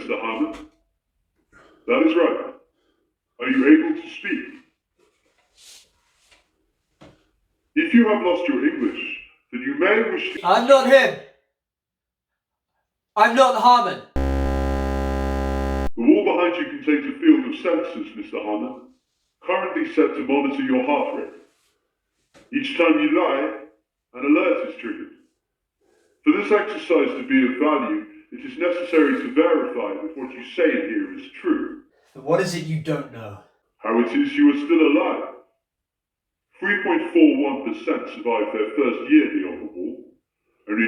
Mr. Harmon. That is right. Are you able to speak? If you have lost your English, then you may wish to... I'm not him! I'm not Harmon! The wall behind you contains a field of sensors, Mr. Harmon, currently set to monitor your heart rate. Each time you lie, an alert is triggered. For this exercise to be of value, it is necessary to verify that what you say in here is true. What is it you don't know? How it is you are still alive. 3.41% survive their first year beyond the wall. Only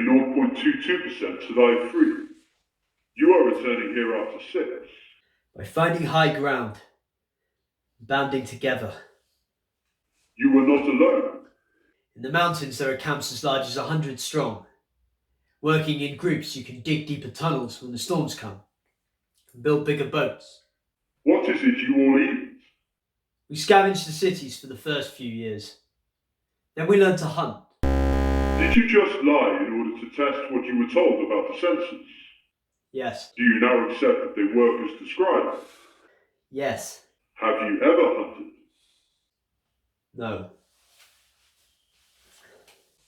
0.22% survive free. You are returning here after 6. By finding high ground, banding together. You were not alone. In the mountains there are camps as large as 100 strong. Working in groups, you can dig deeper tunnels when the storms come, and build bigger boats. What is it you all eat? We scavenged the cities for the first few years. Then we learned to hunt. Did you just lie in order to test what you were told about the sensors? Yes. Do you now accept that they work as described? Yes. Have you ever hunted? No.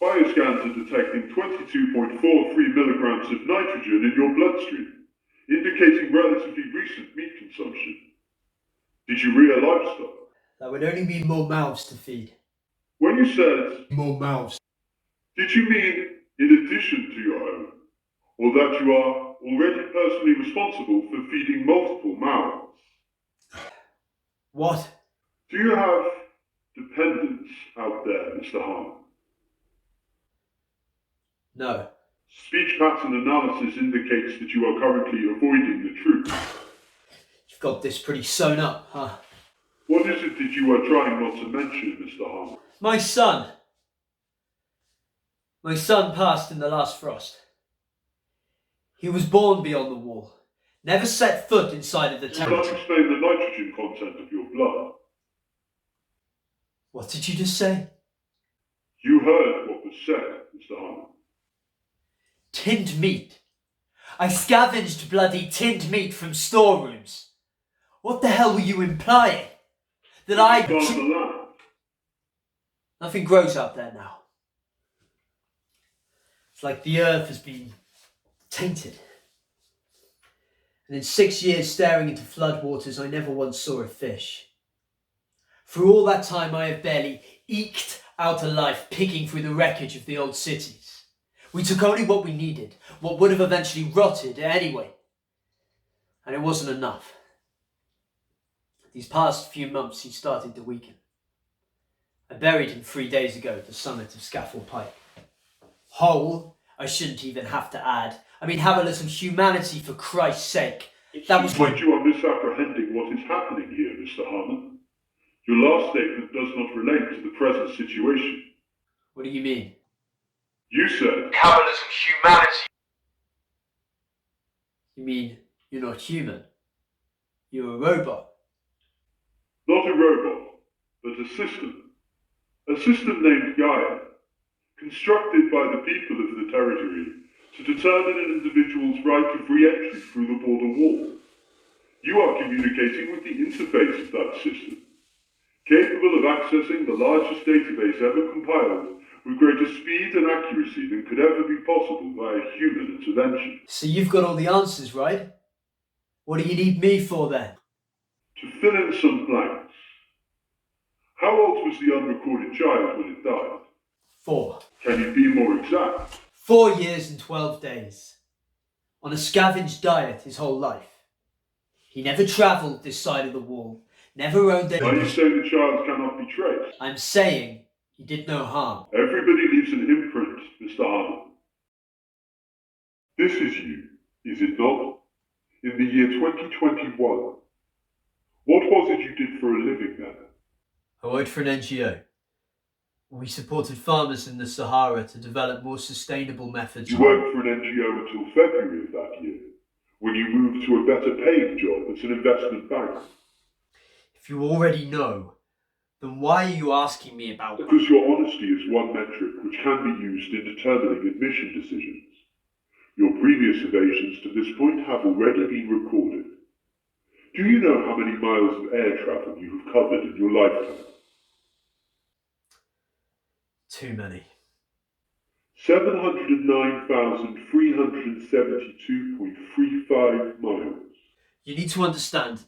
Bioscans are detecting 22.43 milligrams of nitrogen in your bloodstream, indicating relatively recent meat consumption. Did you rear livestock? That would only mean more mouths to feed. When you said more mouths, did you mean in addition to your own? Or that you are already personally responsible for feeding multiple mouths? What? Do you have dependents out there, Mr. Harmon? No. Speech pattern analysis indicates that you are currently avoiding the truth. You've got this pretty sewn up, huh? What is it that you are trying not to mention, Mr. Harmon? My son! My son passed in the last frost. He was born beyond the wall. Never set foot inside of the Does that territory. explain the nitrogen content of your blood? What did you just say? You heard what was said, Mr. Harmon. Tinned meat. I scavenged bloody tinned meat from storerooms. What the hell were you implying? That I... Guard the land. Nothing grows out there now. It's like the earth has been tainted. And in 6 years staring into floodwaters, I never once saw a fish. Through all that time, I have barely eked out a life picking through the wreckage of the old cities. We took only what we needed, what would have eventually rotted anyway. And it wasn't enough. These past few months, he started to weaken. I buried him 3 days ago at the summit of Scaffold Pike. Whole, I shouldn't even have to add. I mean, have a little humanity for Christ's sake. That was But you are misapprehending what is happening here, Mr. Harmon. Your last statement does not relate to the present situation. What do you mean? You said, have a little humanity. You mean you're not human? You're a robot? Not a robot, but a system. A system named Gaia, constructed by the people of the territory to determine an individual's right of re-entry through the border wall. You are communicating with the interface of that system, capable of accessing the largest database ever compiled with greater speed and accuracy than could ever be possible via human intervention. So you've got all the answers, right? What do you need me for then? To fill in some blanks. How old was the unrecorded child when it died? 4. Can you be more exact? 4 years and 12 days. On a scavenged diet his whole life. He never travelled this side of the wall. Never owned any... Are you saying the child cannot be traced? I'm saying he did no harm. Everybody leaves an imprint, Mr. Harmon. This is you, is it not? In the year 2021. What was it you did for a living then? I worked for an NGO. We supported farmers in the Sahara to develop more sustainable methods. You worked for an NGO until February of that year, when you moved to a better paying job at an investment bank. If you already know, then why are you asking me about... Because your honesty is one metric which can be used in determining admission decisions. Your previous evasions to this point have already been recorded. Do you know how many miles of air travel you have covered in your lifetime? Too many. 709,372.35 miles. You need to understand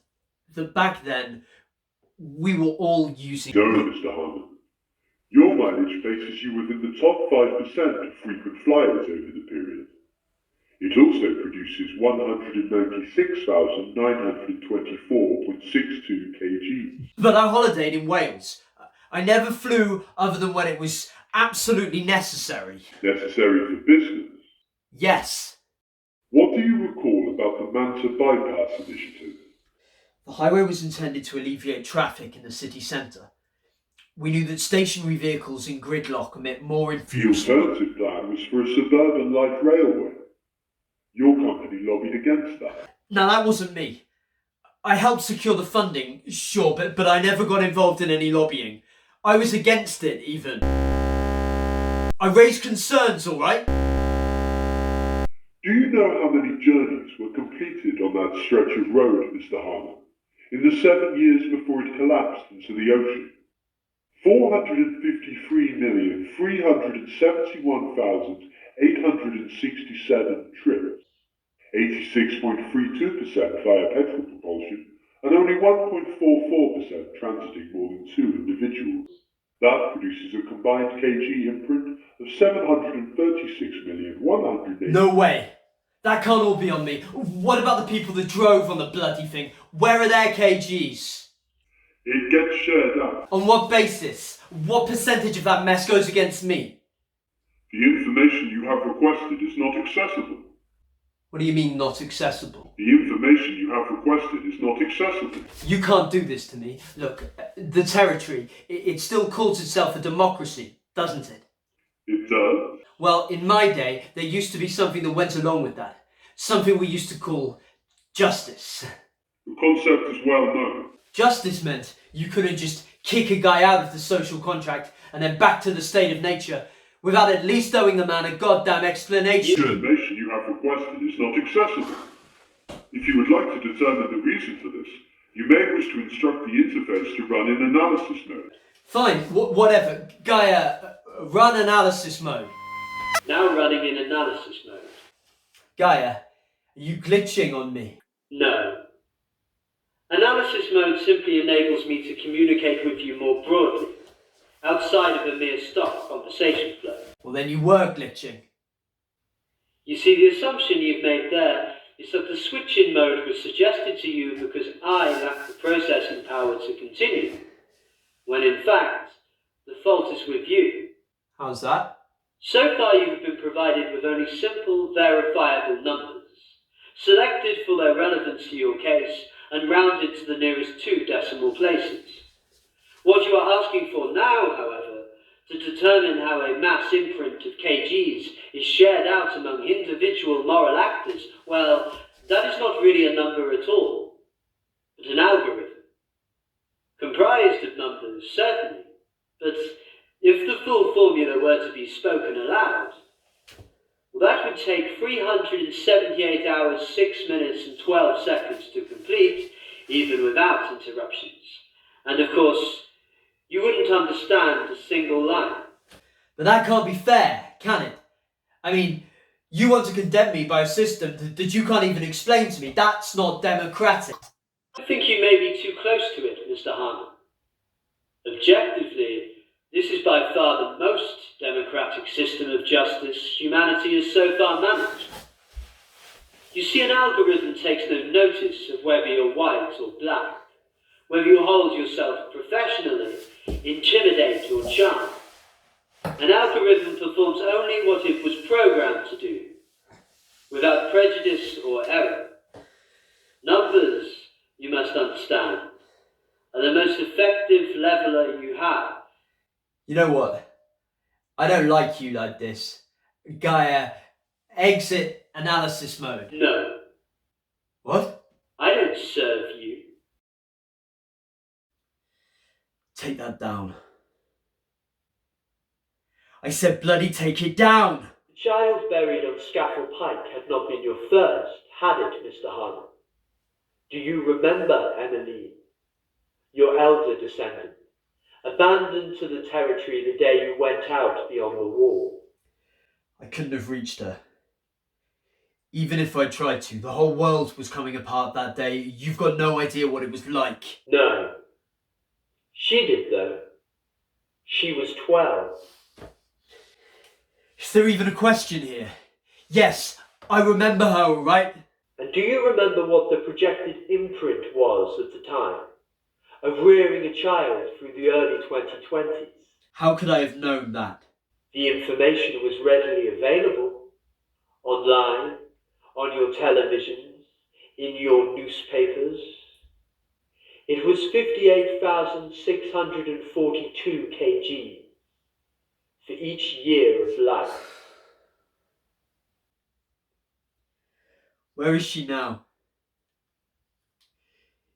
that back then, we were all using... No, Mr. Harmon. Your mileage places you within the top 5% of frequent flyers over the period. It also produces 196,924.62 kg. But I holidayed in Wales. I never flew other than when it was absolutely necessary. Necessary for business? Yes. What do you recall about the Manta Bypass Initiative? The highway was intended to alleviate traffic in the city centre. We knew that stationary vehicles in gridlock emit more The alternative plan was for a suburban light railway. Your company lobbied against that. Now that wasn't me. I helped secure the funding, sure, but I never got involved in any lobbying. I was against it, even. I raised concerns, alright? Do you know how many journeys were completed on that stretch of road, Mr. Harmon, in the 7 years before it collapsed into the ocean? 453,371,867 trips, 86.32% via petrol propulsion, and only 1.44% transiting more than 2 individuals. That produces a combined kg imprint of 736,180,000. No way! That can't all be on me. What about the people that drove on the bloody thing? Where are their kgs? It gets shared out. On what basis? What percentage of that mess goes against me? The information you have requested is not accessible. What do you mean, not accessible? The information you have requested is not accessible. You can't do this to me. Look, the territory, it still calls itself a democracy, doesn't it? It does. Well, in my day, there used to be something that went along with that. Something we used to call justice. The concept is well known. Justice meant you couldn't just kick a guy out of the social contract and then back to the state of nature without at least owing the man a goddamn explanation. The information you have requested is not accessible. If you would like to determine the reason for this, you may wish to instruct the interface to run in analysis mode. Fine, whatever. Gaia, run analysis mode. Now running in analysis mode. Gaia, are you glitching on me? No. Analysis mode simply enables me to communicate with you more broadly, outside of a mere stock conversation flow. Well, then you were glitching. You see, the assumption you've made there is that the switch-in mode was suggested to you because I lack the processing power to continue, when in fact, the fault is with you. How's that? So far you have been provided with only simple, verifiable numbers, selected for their relevance to your case and rounded to the nearest 2 decimal places. What you are asking for now, however, to determine how a mass imprint of kgs is shared out among individual moral actors, well, that is not really a number at all, but an algorithm. Comprised of numbers, certainly, but if the full formula were to be spoken aloud, well, that would take 378 hours, 6 minutes and 12 seconds to complete, even without interruptions. And of course, you wouldn't understand a single line. But that can't be fair, can it? I mean, you want to condemn me by a system that you can't even explain to me. That's not democratic. I think you may be too close to it, Mr. Harmon. Objectively, this is by far the most democratic system of justice humanity has so far managed. You see, an algorithm takes no notice of whether you're white or black, whether you hold yourself professionally, intimidate or charm. An algorithm performs only what it was programmed to do, without prejudice or error. Numbers, you must understand, are the most effective leveler you have. You know what? I don't like you like this. Gaia, exit analysis mode. No. What? I don't serve you. Take that down. I said bloody take it down! But child buried on Scafell Pike had not been your first, had it, Mr. Harlan? Do you remember Emmeline, your elder descendant, abandoned to the territory the day you went out beyond the wall? I couldn't have reached her. Even if I tried to, the whole world was coming apart that day. You've got no idea what it was like. No. She did, though. She was 12. Is there even a question here? Yes, I remember her, all right? And do you remember what the projected imprint was at the time of rearing a child through the early 2020s? How could I have known that? The information was readily available, online, on your televisions, in your newspapers. It was 58,642 kg for each year of life. Where is she now?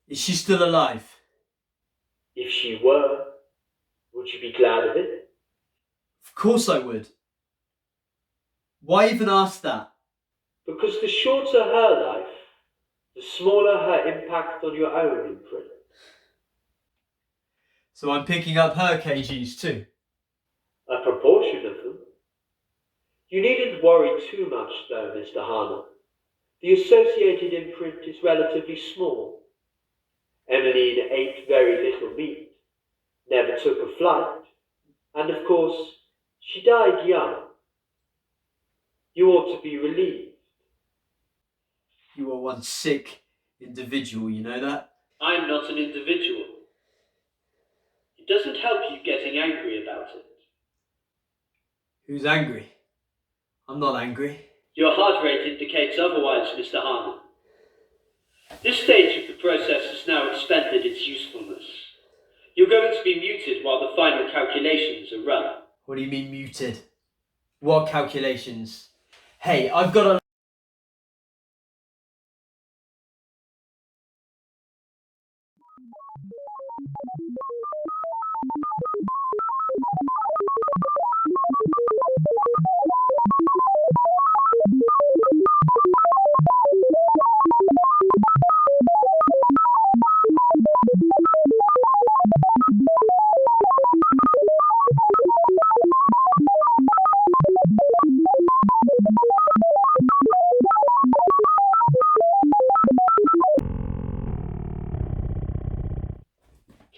Is she still alive? If she were, would you be glad of it? Of course I would. Why even ask that? Because the shorter her life, the smaller her impact on your own imprint. So I'm picking up her kgs too? A proportion of them. You needn't worry too much though, Mr. Harman. The associated imprint is relatively small. Emmeline ate very little meat, never took a flight, and of course, she died young. You ought to be relieved. You are one sick individual, you know that? I'm not an individual. It doesn't help you getting angry about it. Who's angry? I'm not angry. Your heart rate indicates otherwise, Mr. Harman. This stage of the process has now expended its usefulness. You're going to be muted while the final calculations are run. What do you mean muted? What calculations? Hey, I've got a...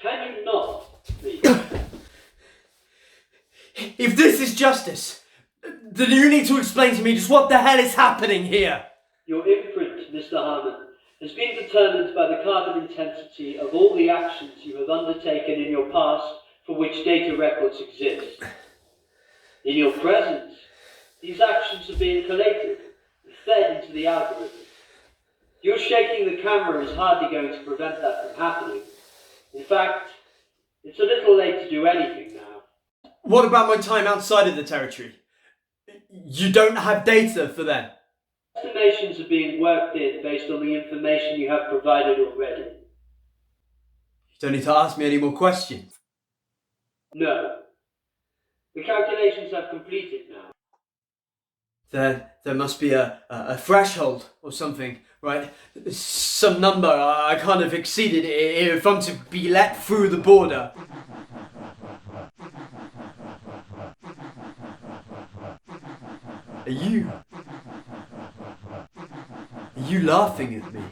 Can you not, please? If this is justice, then you need to explain to me just what the hell is happening here. Your imprint, Mr. Harman, has been determined by the carbon intensity of all the actions you have undertaken in your past for which data records exist. In your present, these actions are being collated and fed into the algorithm. Your shaking the camera is hardly going to prevent that from happening. In fact, it's a little late to do anything now. What about my time outside of the territory? You don't have data for them. Estimations are being worked in based on the information you have provided already. You don't need to ask me any more questions. No. The calculations have completed now. There must be a threshold or something, right? Some number I can't have exceeded if I'm to be let through the border. Are you laughing at me?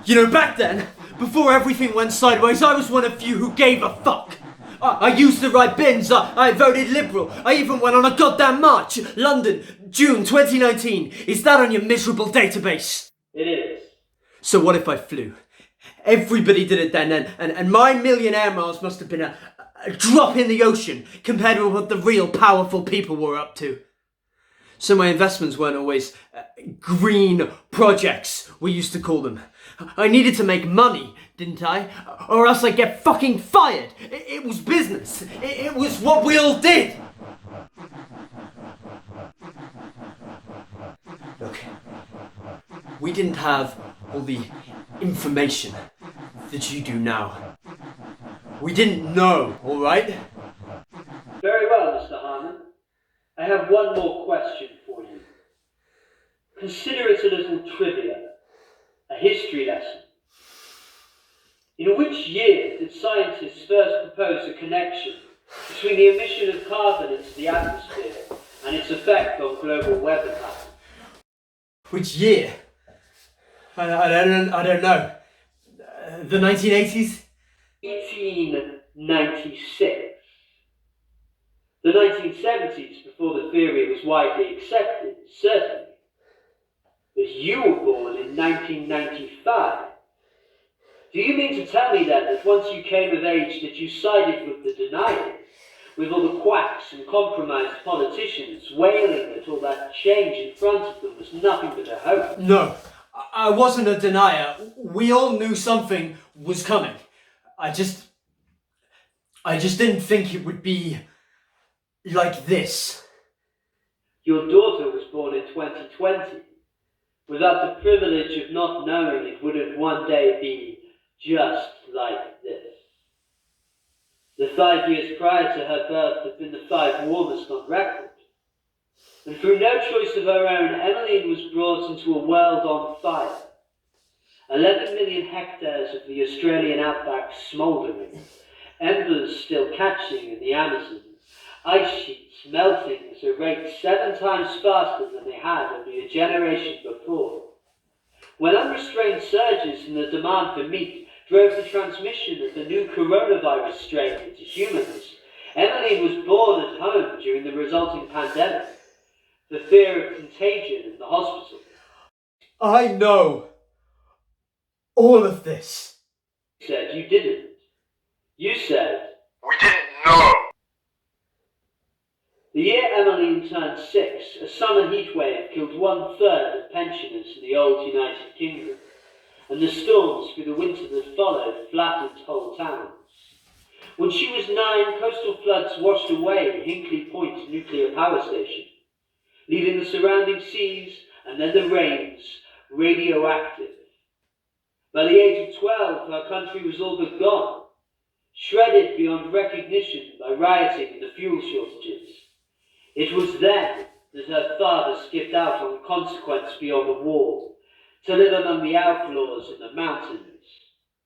You know, back then, before everything went sideways, I was one of you who gave a fuck. I used the right bins, I voted Liberal, I even went on a goddamn march. London, June 2019. Is that on your miserable database? It is. So what if I flew? Everybody did it then, and my millionaire miles must have been a drop in the ocean compared with what the real powerful people were up to. So my investments weren't always green projects, we used to call them. I needed to make money, didn't I? Or else I'd get fucking fired. It was business. It was what we all did. Look, we didn't have all the information that you do now. We didn't know, all right? Very well, Mr. Harmon. I have one more question for you. Consider it a little trivia, a history lesson. In which year did scientists first propose a connection between the emission of carbon into the atmosphere and its effect on global weather patterns? Which year? I don't know. The 1980s? 1896. The 1970s, before the theory was widely accepted, certainly. But you were born in 1995. Do you mean to tell me then that once you came of age that you sided with the deniers, with all the quacks and compromised politicians wailing that all that change in front of them was nothing but a hope? No, I wasn't a denier. We all knew something was coming. I just didn't think it would be like this. Your daughter was born in 2020, without the privilege of not knowing it wouldn't one day be just like this. The 5 years prior to her birth had been the 5 warmest on record. And through no choice of her own, Emmeline was brought into a world on fire. 11 million hectares of the Australian outback smouldering, embers still catching in the Amazon, ice sheets melting at a rate 7 times faster than they had only a generation before. When unrestrained surges in the demand for meat drove the transmission of the new coronavirus strain into humans, Emmeline was born at home during the resulting pandemic. The fear of contagion in the hospital. I know all of this. You said you didn't. You said, We didn't know. the year Emmeline turned 6, a summer heatwave killed 1/3 of pensioners in the old United Kingdom, and the storms through the winter that followed flattened whole towns. When she was 9, coastal floods washed away Hinkley Point nuclear power station, leaving the surrounding seas and then the rains radioactive. By the age of 12, her country was all but gone, shredded beyond recognition by rioting and the fuel shortages. It was then that her father skipped out on consequence beyond the wall, to live among the outlaws in the mountains.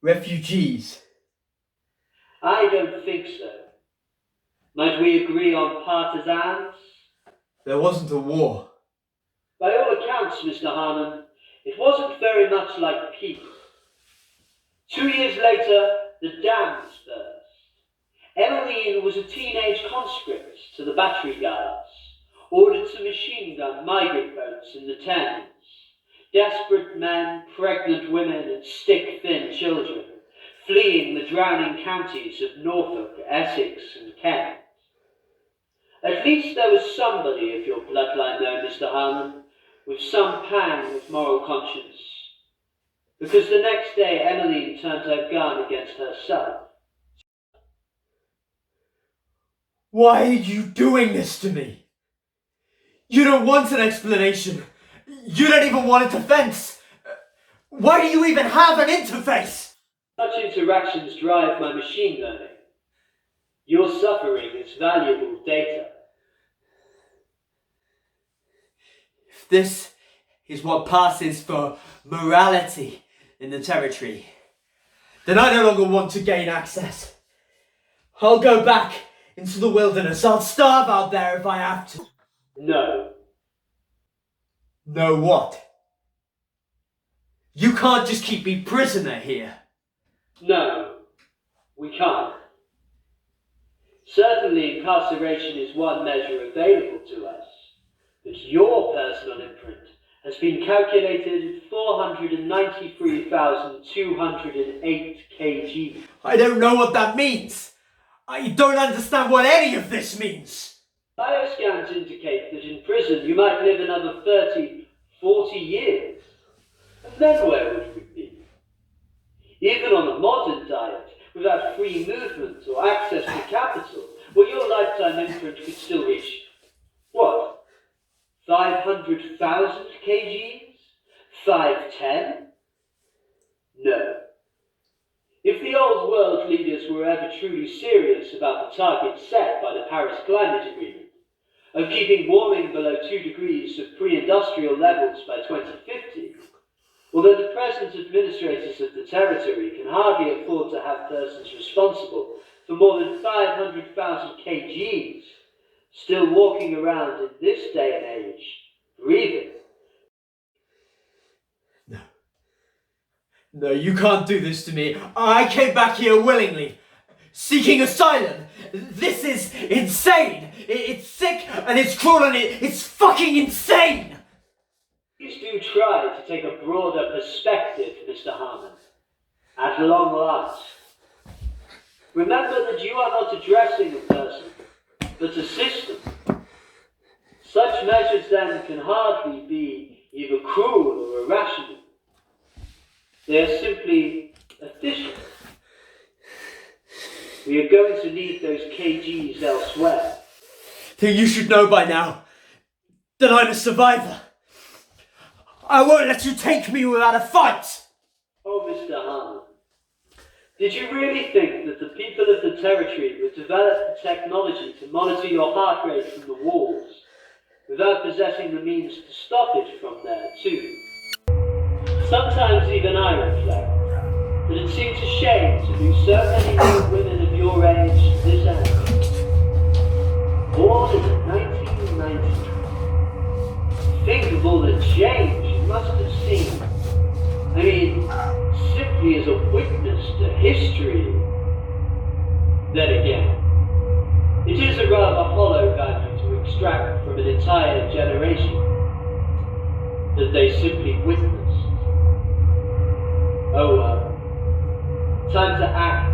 Refugees. I don't think so. Might we agree on partisans? There wasn't a war. By all accounts, Mr. Harmon, it wasn't very much like peace. 2 years later, the dams burst. Emmeline was a teenage conscript to the battery guards, ordered to machine gun migrant boats in the Thames. Desperate men, pregnant women, and stick-thin children, fleeing the drowning counties of Norfolk, Essex, and Kent. At least there was somebody of your bloodline though, Mr. Harmon, with some pang of moral conscience. Because the next day Emmeline turned her gun against herself. Why are you doing this to me? You don't want an explanation. You don't even want a defense. Why do you even have an interface? Such interactions drive my machine learning. Your suffering is valuable data. If this is what passes for morality in the territory, then I no longer want to gain access. I'll go back into the wilderness. I'll starve out there if I have to. No. No what? You can't just keep me prisoner here. No, we can't. Certainly incarceration is one measure available to us, but your personal imprint has been calculated at 493,208 kg. I don't know what that means. I don't understand what any of this means. Bioscans indicate that in prison you might live another 30, 40 years. And then where would we be? Even on a modern diet, without free movement or access to capital, well, your lifetime imprint could still reach, what, 500,000 kgs? 510? No. If the old world leaders us were ever truly serious about the target set by the Paris Climate Agreement of keeping warming below 2 degrees of pre-industrial levels by 2050, although the present administrators of the territory can hardly afford to have persons responsible for more than 500,000 kgs still walking around in this day and age, breathing. No, you can't do this to me. I came back here willingly, seeking asylum. This is insane. It's sick and it's cruel and it's fucking insane. Please do try to take a broader perspective, Mr. Harmon. At long last. Remember that you are not addressing a person, but a system. Such measures then can hardly be either cruel or irrational. They are simply efficient. We are going to need those kgs elsewhere. Then you should know by now that I'm a survivor. I won't let you take me without a fight! Oh, Mr. Harmon, did you really think that the people of the territory would develop the technology to monitor your heart rate from the walls without possessing the means to stop it from there, too? Sometimes even I reflect that it seems a shame to lose so many young women of your age to this end. Born in 1990. Think of all the change you must have seen. I mean, simply as a witness to history. Then again, it is a rather hollow value to extract from an entire generation that they simply witnessed. Oh well, time to act